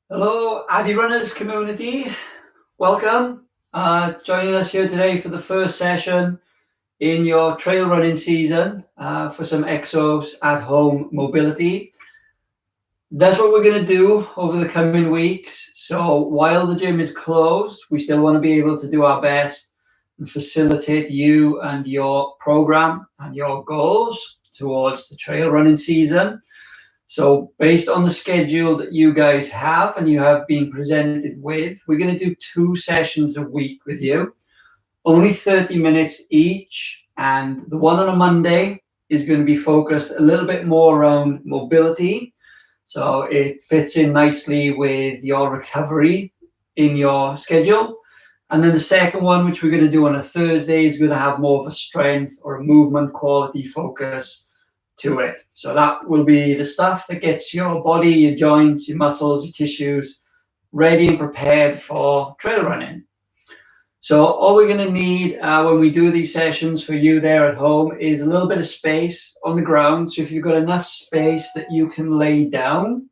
Hello, Addy Runners community. Welcome. Joining us here today for the first session in your trail running season for some EXOS at home mobility. That's what we're going to do over the coming weeks. So while the gym is closed, we still want to be able to do our best and facilitate you and your program and your goals towards the trail running season. So based on the schedule that you guys have and you have been presented with, we're going to do 2 sessions a week with you, only 30 minutes each. And the one on a Monday is going to be focused a little bit more around mobility. So it fits in nicely with your recovery in your schedule. And then the second one, which we're going to do on a Thursday, is going to have more of a strength or a movement quality focus to it. So that will be the stuff that gets your body, your joints, your muscles, your tissues ready and prepared for trail running. So all we're going to need when we do these sessions for you there at home is a little bit of space on the ground. So if you've got enough space that you can lay down,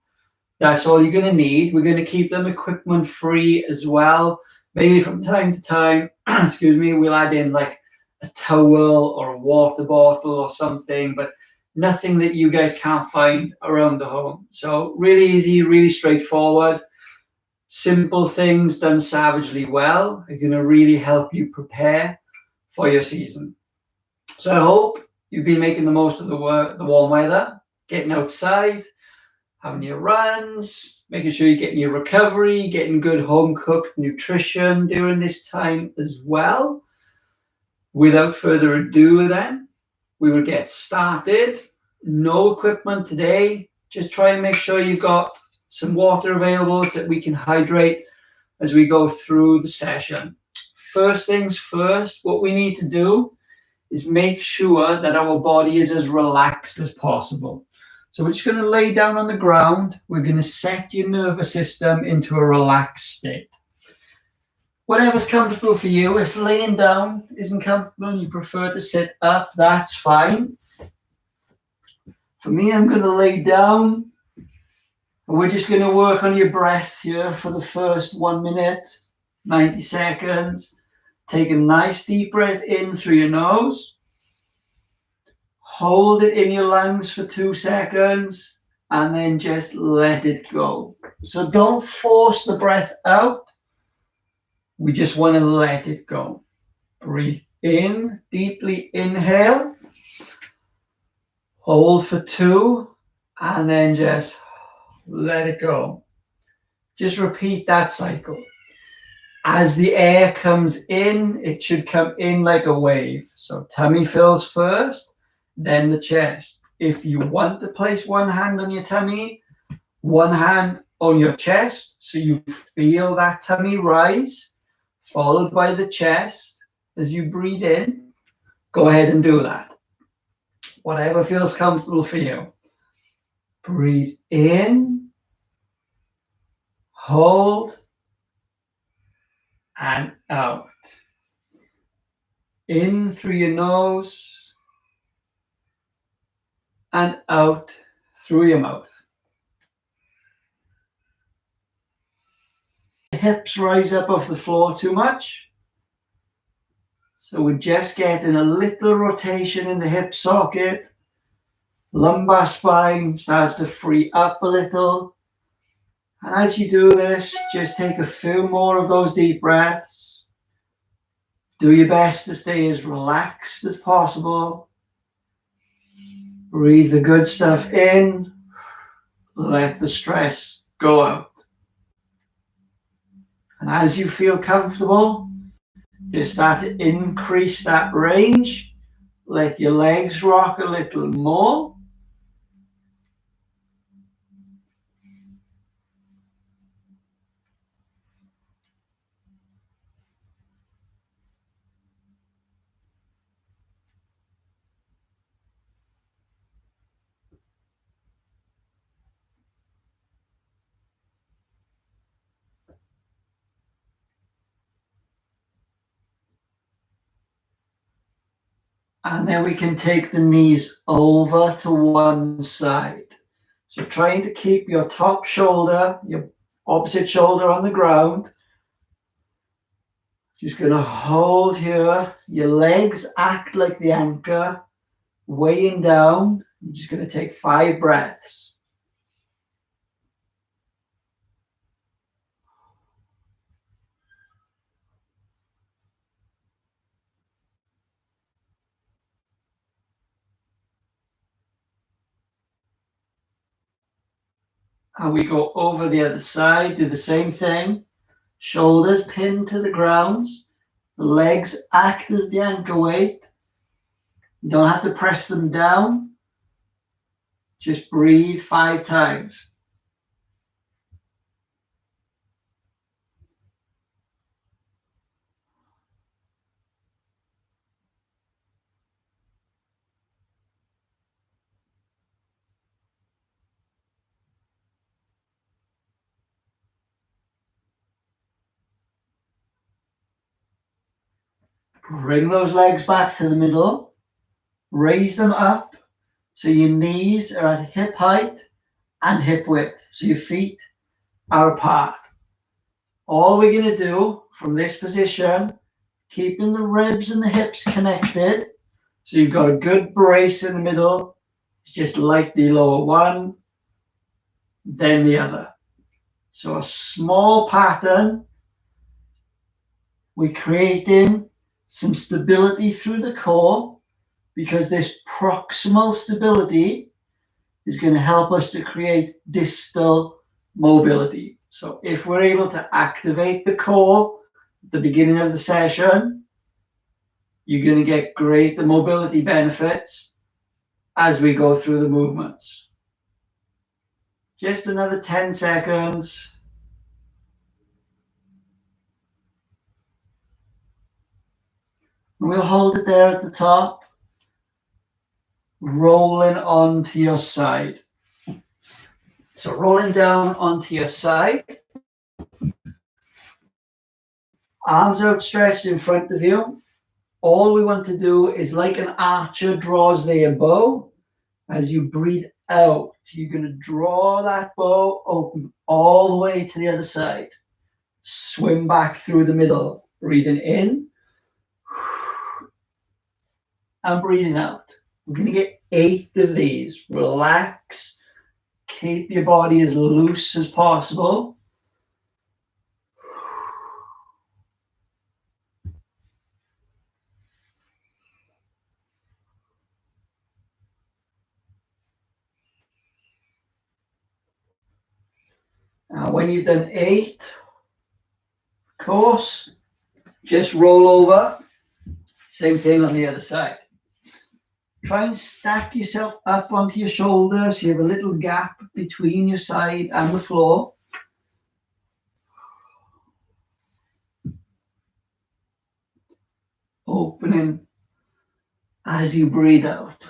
that's all you're going to need. We're going to keep them equipment free as well. Maybe from time to time, excuse me, we'll add in like a towel or a water bottle or something, but nothing that you guys can't find around the home. So really easy, really straightforward. Simple things done savagely well are going to really help you prepare for your season. So I hope you've been making the most of the warm weather, getting outside, having your runs, making sure you're getting your recovery, getting good home-cooked nutrition during this time as well. Without further ado then, we will get started. No equipment today. Just try and make sure you've got some water available so that we can hydrate as we go through the session. First things first, what we need to do is make sure that our body is as relaxed as possible. So we're just going to lay down on the ground. We're going to set your nervous system into a relaxed state. Whatever's comfortable for you. If laying down isn't comfortable and you prefer to sit up, that's fine. For me, I'm going to lay down. And we're just going to work on your breath here for the first 1 minute, 90 seconds. Take a nice deep breath in through your nose. Hold it in your lungs for 2 seconds. And then just let it go. So don't force the breath out. We just want to let it go. Breathe in, deeply inhale. Hold for 2, and then just let it go. Just repeat that cycle. As the air comes in, it should come in like a wave. So tummy fills first, then the chest. If you want to place one hand on your tummy, one hand on your chest, so you feel that tummy rise, followed by the chest as you breathe in, go ahead and do that. Whatever feels comfortable for you. Breathe in, hold, and out. In through your nose, and out through your mouth. Hips rise up off the floor too much. So we're just getting a little rotation in the hip socket. Lumbar spine starts to free up a little. And as you do this, just take a few more of those deep breaths. Do your best to stay as relaxed as possible. Breathe the good stuff in. Let the stress go out. And as you feel comfortable, just start to increase that range. Let your legs rock a little more. And then we can take the knees over to one side. So trying to keep your top shoulder, your Opposite shoulder on the ground. Just going to hold here. Your legs act like the anchor, weighing down. I'm just going to take 5 breaths. And we go over the other side, do the same thing. Shoulders pinned to the ground. The legs act as the anchor weight. You don't have to press them down. Just breathe 5 times. Bring those legs back to the middle. Raise them up so your knees are at hip height and hip width. So your feet are apart. All we're going to do from this position, keeping the ribs and the hips connected, so you've got a good brace in the middle, just lightly lower one, then the other. So a small pattern, we're creating some stability through the core, because this proximal stability is going to help us to create distal mobility. So if we're able to activate the core at the beginning of the session, you're going to get greater mobility benefits as we go through the movements. Just another 10 seconds. And we'll hold it there at the top, rolling onto your side. So rolling down onto your side. Arms outstretched in front of you. All we want to do is, like an archer draws their bow, as you breathe out, you're going to draw that bow open all the way to the other side. Swim back through the middle, breathing in and breathing out. We're going to get 8 of these. Relax. Keep your body as loose as possible. Now, when you've done 8, of course, just roll over. Same thing on the other side. Try and stack yourself up onto your shoulders so you have a little gap between your side and the floor. Opening as you breathe out.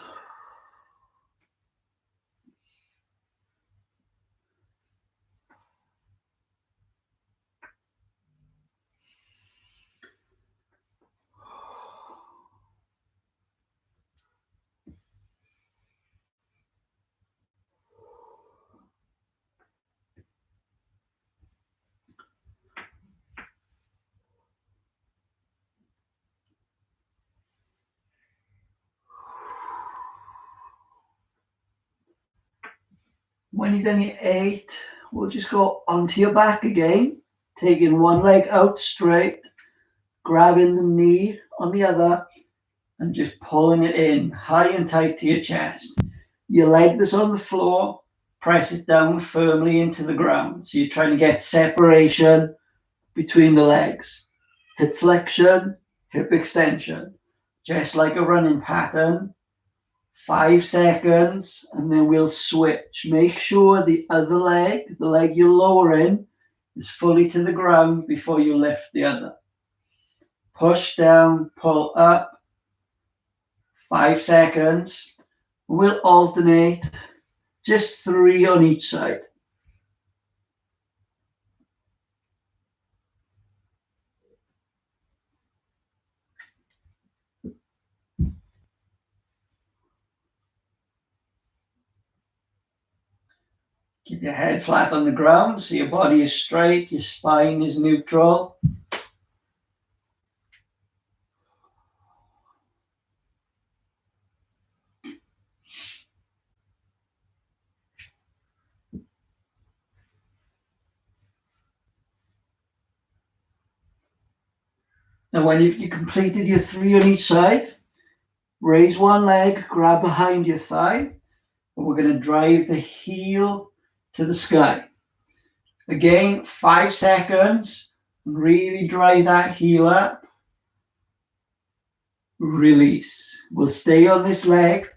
When you've done your 8, we'll just go onto your back again, taking one leg out straight, grabbing the knee on the other, and just pulling it in high and tight to your chest. Your leg that's on the floor, press it down firmly into the ground. So you're trying to get separation between the legs. Hip flexion, hip extension, just like a running pattern. 5 seconds, and then we'll switch. Make sure the other leg, the leg you're lowering, is fully to the ground before you lift the other. Push down, pull up. 5 seconds. We'll alternate, just 3 on each side. Keep your head flat on the ground so your body is straight, your spine is neutral. And when you've completed your 3 on each side, raise one leg, grab behind your thigh, and we're going to drive the heel to the sky. Again, 5 seconds. Really drive that heel up. Release. We'll stay on this leg.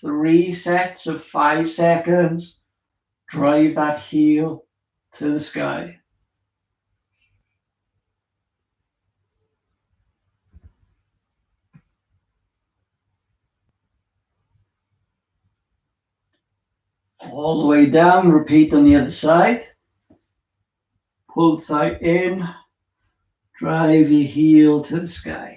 3 sets of 5 seconds. Drive that heel to the sky. All the way down. Repeat on the other side. Pull thigh in. Drive your heel to the sky.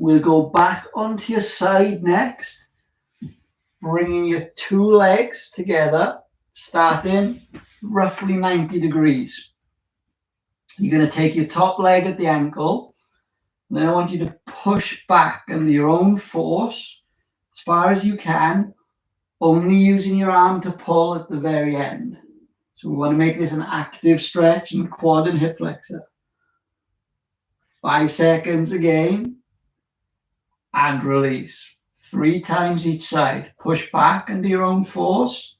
We'll go back onto your side next, bringing your 2 legs together, starting roughly 90 degrees. You're going to take your top leg at the ankle, and then I want you to push back under your own force as far as you can, only using your arm to pull at the very end. So we want to make this an active stretch in the quad and hip flexor. 5 seconds again. And release. 3 times each side. Push back under your own force.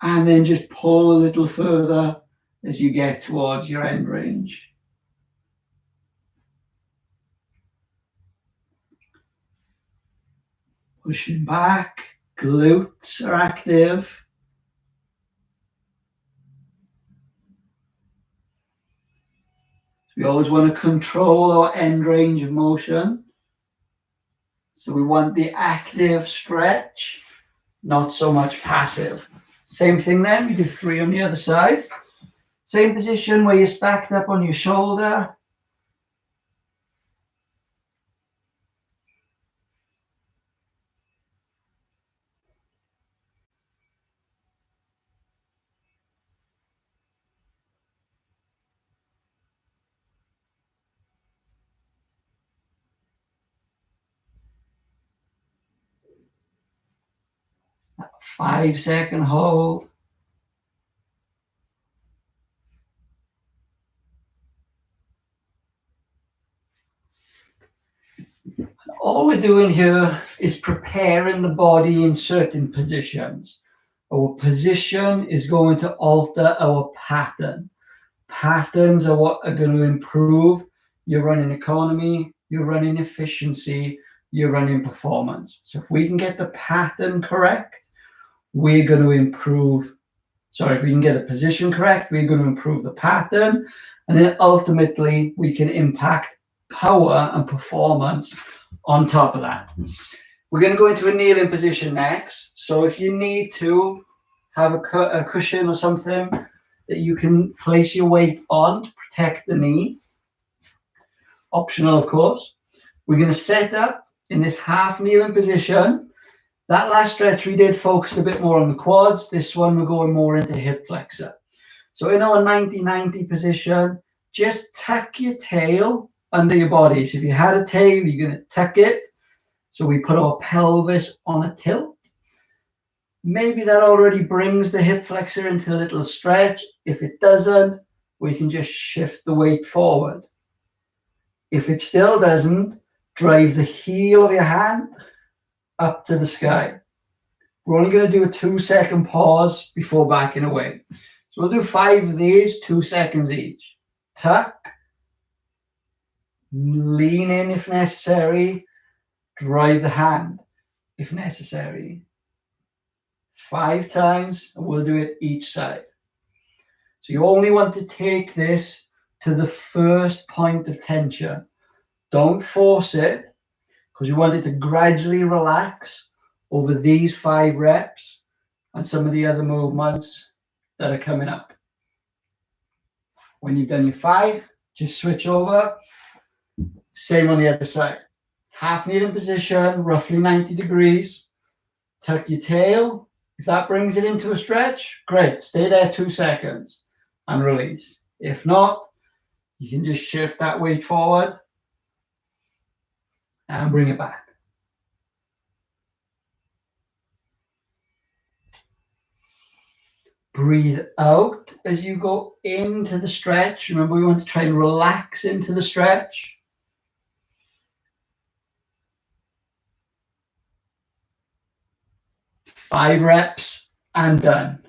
And then just pull a little further as you get towards your end range. Pushing back. Glutes are active. We always want to control our end range of motion. So we want the active stretch, not so much passive. Same thing then, we do 3 on the other side. Same position where you're stacked up on your shoulder. That 5-second hold. All we're doing here is preparing the body in certain positions. Our position is going to alter our pattern. Patterns are what are going to improve your running economy, your running efficiency, your running performance. So if we can get the pattern correct, we're going to improve. Sorry, if we can get the position correct, we're going to improve the pattern. And then ultimately, we can impact power and performance on top of that. We're going to go into a kneeling position next. So if you need to have a cushion or something that you can place your weight on to protect the knee, optional of course, we're going to set up in this half kneeling position. That last stretch we did focused a bit more on the quads. This one we're going more into hip flexor. So in our 90-90 position, just tuck your tail under your body. So if you had a tail, you're going to tuck it. So we put our pelvis on a tilt. Maybe that already brings the hip flexor into a little stretch. If it doesn't, we can just shift the weight forward. If it still doesn't, drive the heel of your hand up to the sky. We're only going to do a 2-second pause before backing away. So we'll do 5 of these, 2 seconds each. Tuck, lean in if necessary, drive the hand if necessary. 5 times, and we'll do it each side. So you only want to take this to the first point of tension. Don't force it, because you want it to gradually relax over these 5 reps and some of the other movements that are coming up. When you've done your 5, just switch over. Same on the other side. Half kneeling position, roughly 90 degrees. Tuck your tail. If that brings it into a stretch, great. Stay there 2 seconds and release. If not, you can just shift that weight forward and bring it back. Breathe out as you go into the stretch. Remember, we want to try and relax into the stretch. Five reps and done.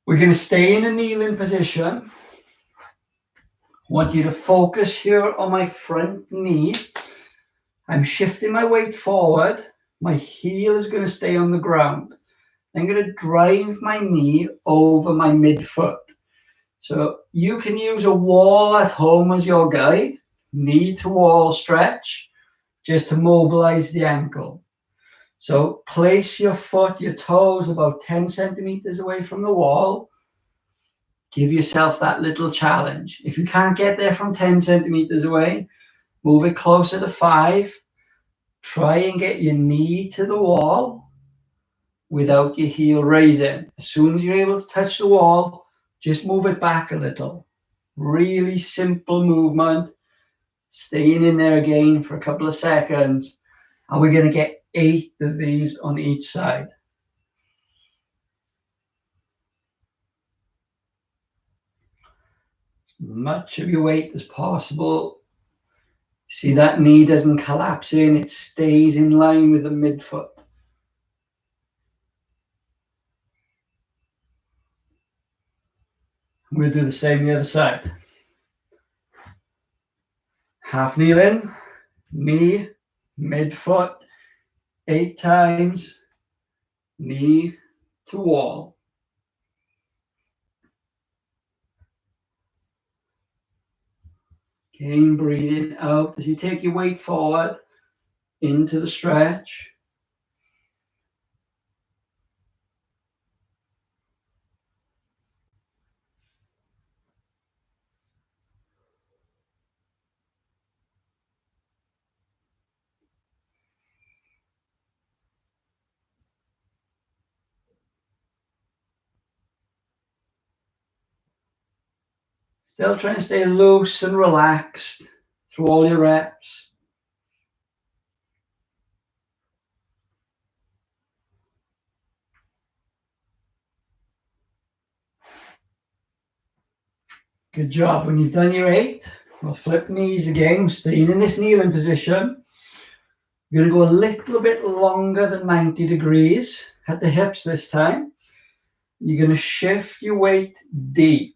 We're going to stay in a kneeling position. I want you to focus here on my front knee. I'm shifting my weight forward. My heel is going to stay on the ground. I'm going to drive my knee over my midfoot. So you can use a wall at home as your guide, knee to wall stretch, just to mobilize the ankle. So place your foot, your toes about 10 centimeters away from the wall. Give yourself that little challenge. If you can't get there from 10 centimeters away, move it closer to 5. Try and get your knee to the wall without your heel raising. As soon as you're able to touch the wall, just move it back a little. Really simple movement. Staying in there again for a couple of seconds. And we're going to get 8 of these on each side. As much of your weight as possible. See, that knee doesn't collapse in. It stays in line with the midfoot. We'll do the same the other side. Half kneel in, knee, midfoot, 8 times, knee to wall. Again, breathing out as you take your weight forward into the stretch. Still trying to stay loose and relaxed through all your reps. Good job. When you've done your 8, we'll flip knees again, staying in this kneeling position. You're going to go a little bit longer than 90 degrees at the hips this time. You're going to shift your weight deep.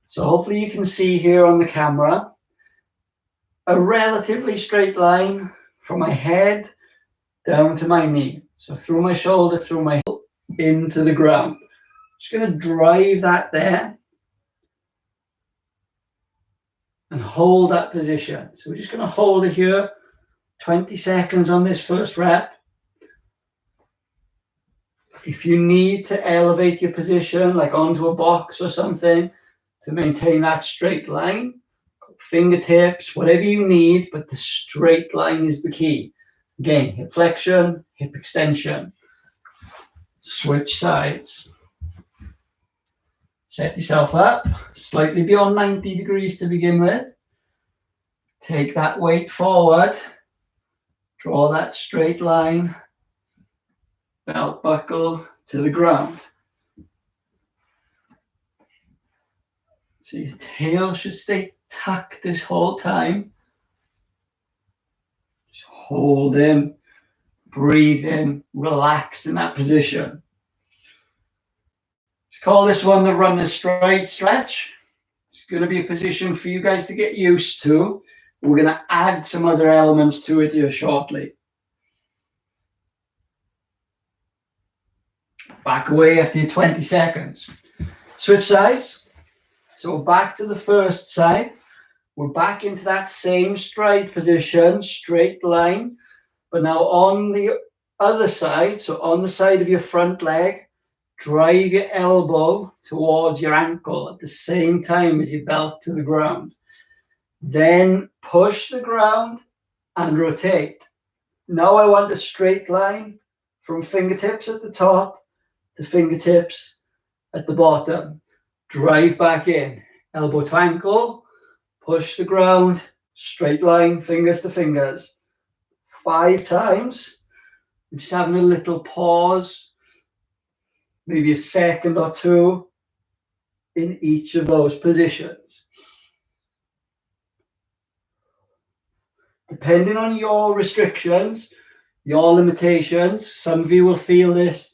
So hopefully you can see here on the camera a relatively straight line from my head down to my knee. So through my shoulder, through my hip, into the ground. Just going to drive that there and hold that position. So we're just going to hold it here, 20 seconds on this first rep. If you need to elevate your position, like onto a box or something, to maintain that straight line, fingertips, whatever you need, but the straight line is the key. Again, hip flexion, hip extension. Switch sides. Set yourself up, slightly beyond 90 degrees to begin with. Take that weight forward. Draw that straight line. Belt buckle to the ground. So your tail should stay tucked this whole time. Just hold in, breathe in, relax in that position. Just call this one the runner's straight stretch. It's going to be a position for you guys to get used to. We're going to add some other elements to it here shortly. Back away after your 20 seconds. Switch sides. So back to the first side. We're back into that same stride position, straight line, but now on the other side, so on the side of your front leg, drive your elbow towards your ankle at the same time as your belt to the ground. Then push the ground and rotate. Now I want a straight line from fingertips at the top to fingertips at the bottom. Drive back in, elbow to ankle, push the ground, straight line, fingers to fingers. 5 times. We're just having a little pause, maybe a second or two in each of those positions. Depending on your restrictions, your limitations, some of you will feel this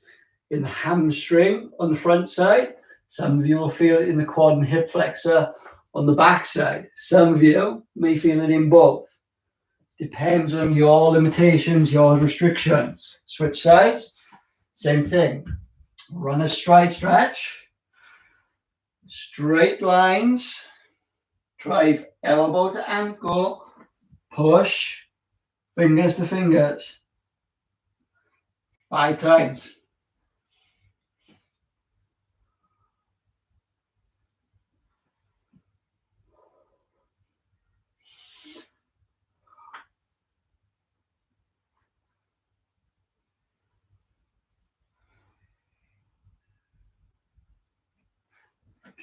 in the hamstring on the front side. Some of you will feel it in the quad and hip flexor on the back side. Some of you may feel it in both. Depends on your limitations, your restrictions. Switch sides, same thing. Run a stride stretch. Straight lines. Drive elbow to ankle. Push. Fingers to fingers. 5 times.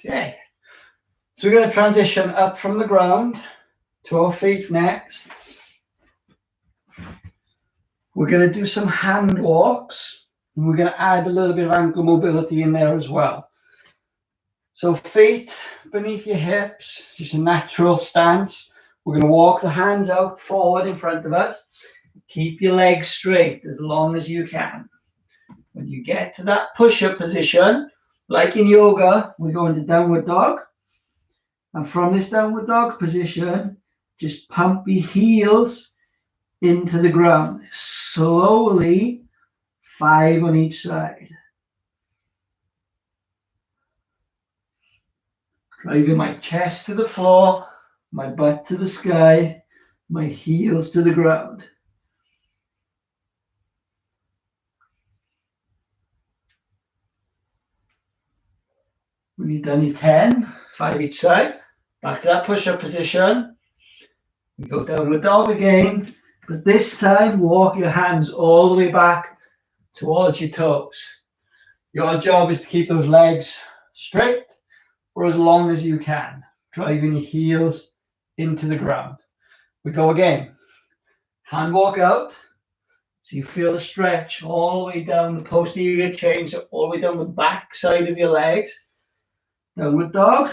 Okay, so we're going to transition up from the ground to our feet next. We're going to do some hand walks, and we're going to add a little bit of ankle mobility in there as well. So feet beneath your hips, just a natural stance. We're going to walk the hands out forward in front of us. Keep your legs straight as long as you can. When you get to that push-up position, like in yoga, we go into downward dog. And from this downward dog position, just pump your heels into the ground. Slowly, 5 on each side. Driving my chest to the floor, my butt to the sky, my heels to the ground. When you've done your 10, 5 each side, back to that push-up position. You go downward dog again, but this time walk your hands all the way back towards your toes. Your job is to keep those legs straight for as long as you can, driving your heels into the ground. We go again. Hand walk out, so you feel the stretch all the way down the posterior chain, so all the way down the back side of your legs. Downward dog.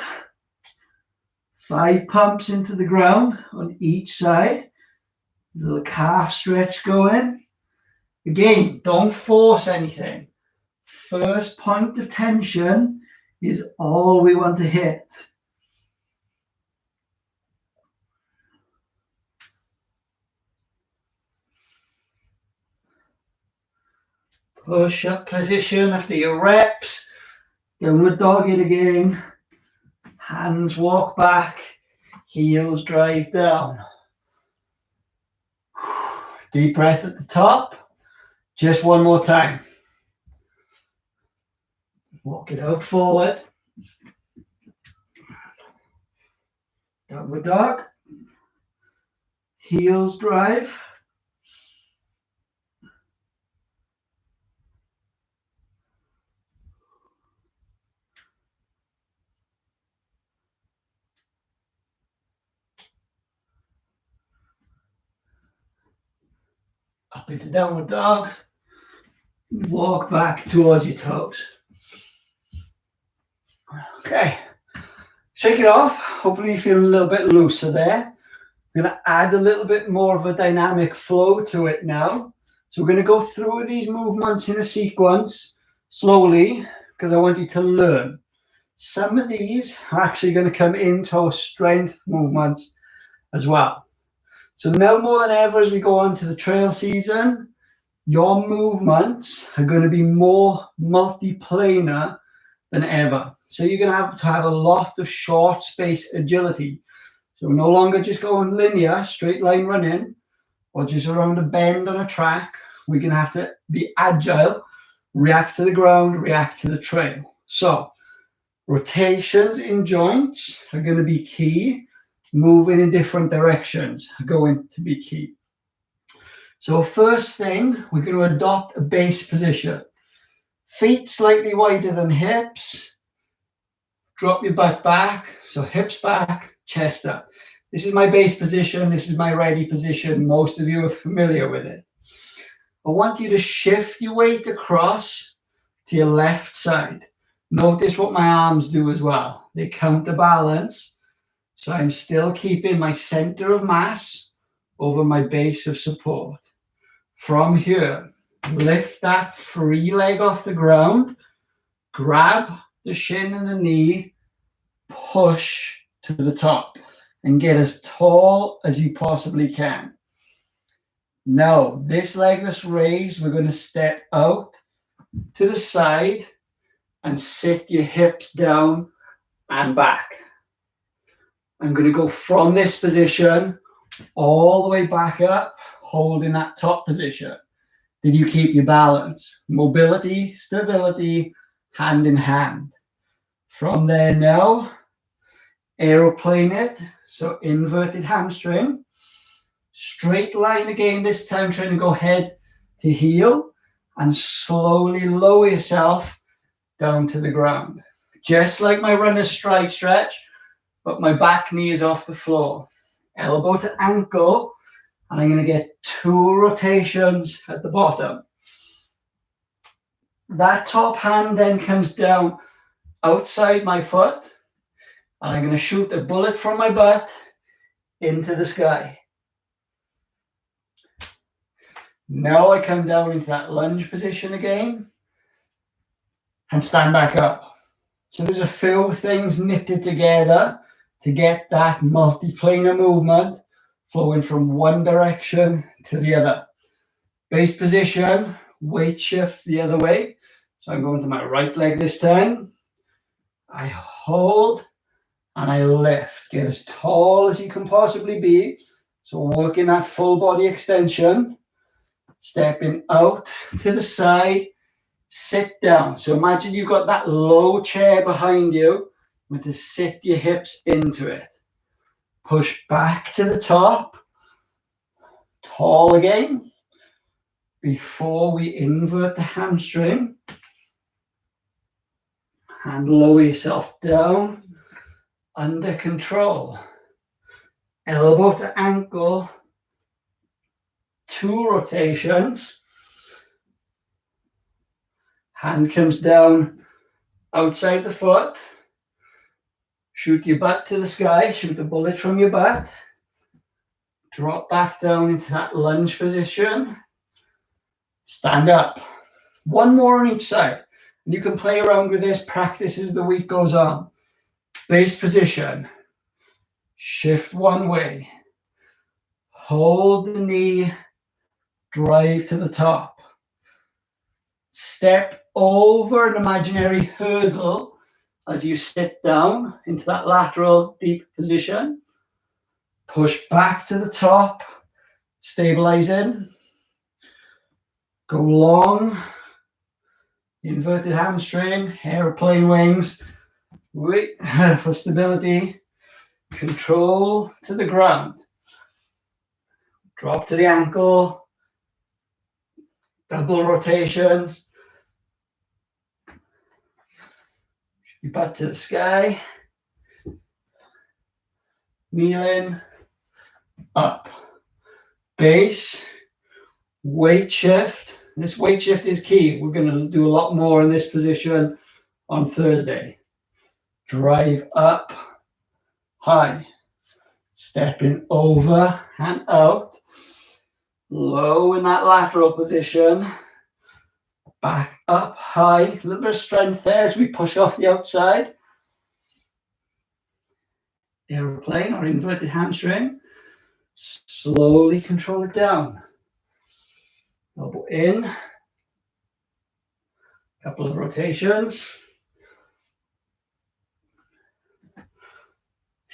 5 pumps into the ground on each side. Little calf stretch going. Again, don't force anything. First point of tension is all we want to hit. Push up position after your reps. Downward dog it again. Hands walk back. Heels drive down. Deep breath at the top. Just one more time. Walk it out forward. Downward dog. Heels drive. Up into downward dog. Walk back towards your toes. Okay. Shake it off. Hopefully you feel a little bit looser there. I'm going to add a little bit more of a dynamic flow to it now. So we're going to go through these movements in a sequence slowly because I want you to learn. Some of these are actually going to come into our strength movements as well. So now more than ever as we go on to the trail season, your movements are going to be more multi-planar than ever. So you're going to have a lot of short space agility. So we're no longer just going linear, straight line running, or just around a bend on a track. We're going to have to be agile, react to the ground, react to the trail. So rotations in joints are going to be key. Moving in different directions are going to be key. So first thing, we're going to adopt a base position. Feet slightly wider than hips. Drop your butt back. So hips back, chest up. This is my base position. This is my ready position. Most of you are familiar with it. I want you to shift your weight across to your left side. Notice what my arms do as well. They counterbalance. So I'm still keeping my center of mass over my base of support. From here, lift that free leg off the ground, grab the shin and the knee, push to the top, and get as tall as you possibly can. Now, this leg that's raised, we're going to step out to the side and sit your hips down and back. I'm going to go from this position all the way back up, holding that top position. Did you keep your balance? Mobility, stability, hand in hand. From there now, aeroplane it, so inverted hamstring. Straight line again, this time trying to go head to heel and slowly lower yourself down to the ground. Just like my runner's stride stretch, but my back knee is off the floor. Elbow to ankle, and I'm going to get 2 rotations at the bottom. That top hand then comes down outside my foot, and I'm going to shoot a bullet from my butt into the sky. Now I come down into that lunge position again and stand back up. So there's a few things knitted together to get that multiplanar movement flowing from one direction to the other. Base position, weight shifts the other way. So I'm going to my right leg this time. I hold and I lift. Get as tall as you can possibly be. So working that full body extension. Stepping out to the side, sit down. So imagine you've got that low chair behind you. I'm going to sit your hips into it. Push back to the top. Tall again. Before we invert the hamstring. And lower yourself down. Under control. Elbow to ankle. 2 rotations. Hand comes down outside the foot. Shoot your butt to the sky. Shoot a bullet from your butt. Drop back down into that lunge position. Stand up. 1 more on each side. And you can play around with this, practice as the week goes on. Base position. Shift one way. Hold the knee. Drive to the top. Step over an imaginary hurdle as you sit down into that lateral deep position. Push back to the top. Stabilize in. Go long. Inverted hamstring. Aeroplane wings. Wait for stability. Control to the ground. Drop to the ankle. Double rotations. Your butt to the sky. Kneel in. Up. Base. Weight shift. This weight shift is key. We're going to do a lot more in this position on Thursday. Drive up. High. Stepping over and out. Low in that lateral position. Back up high. A little bit of strength there as we push off the outside. Aeroplane or inverted hamstring. Slowly control it down. Elbow in. Couple of rotations.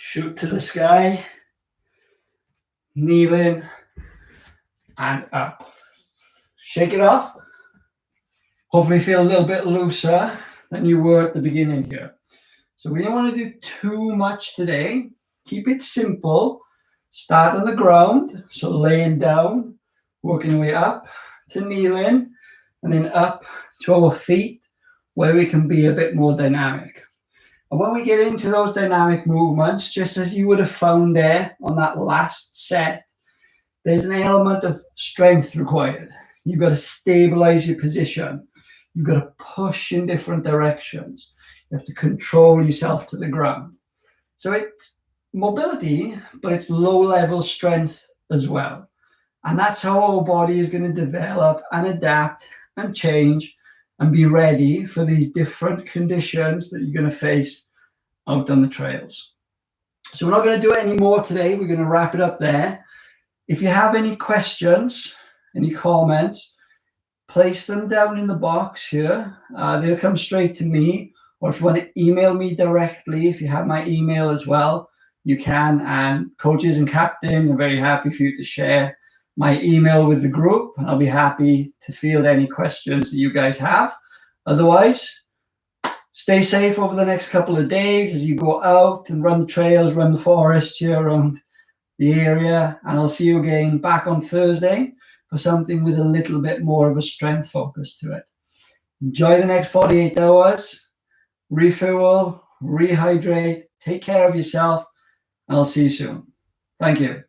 shoot to the sky, kneeling, and up. Shake it off. Hopefully feel a little bit looser than you were at the beginning here. So we don't want to do too much today. Keep it simple. Start on the ground, so laying down, working our way up to kneeling, and then up to our feet, where we can be a bit more dynamic. And when we get into those dynamic movements, just as you would have found there on that last set, there's an element of strength required. You've got to stabilize your position. You've got to push in different directions. You have to control yourself to the ground. So it's mobility, but it's low-level strength as well. And that's how our body is going to develop and adapt and change and be ready for these different conditions that you're going to face out on the trails. So we're not going to do it anymore today. We're going to wrap it up there. If you have any questions, any comments, place them down in the box here. They'll come straight to me. Or if you want to email me directly, if you have my email as well, you can. And coaches and captains are very happy for you to share my email with the group. And I'll be happy to field any questions that you guys have. Otherwise, stay safe over the next couple of days as you go out and run the trails, run the forest here around the area. And I'll see you again back on Thursday for something with a little bit more of a strength focus to it. Enjoy the next 48 hours. Refuel, rehydrate, take care of yourself, and I'll see you soon. Thank you.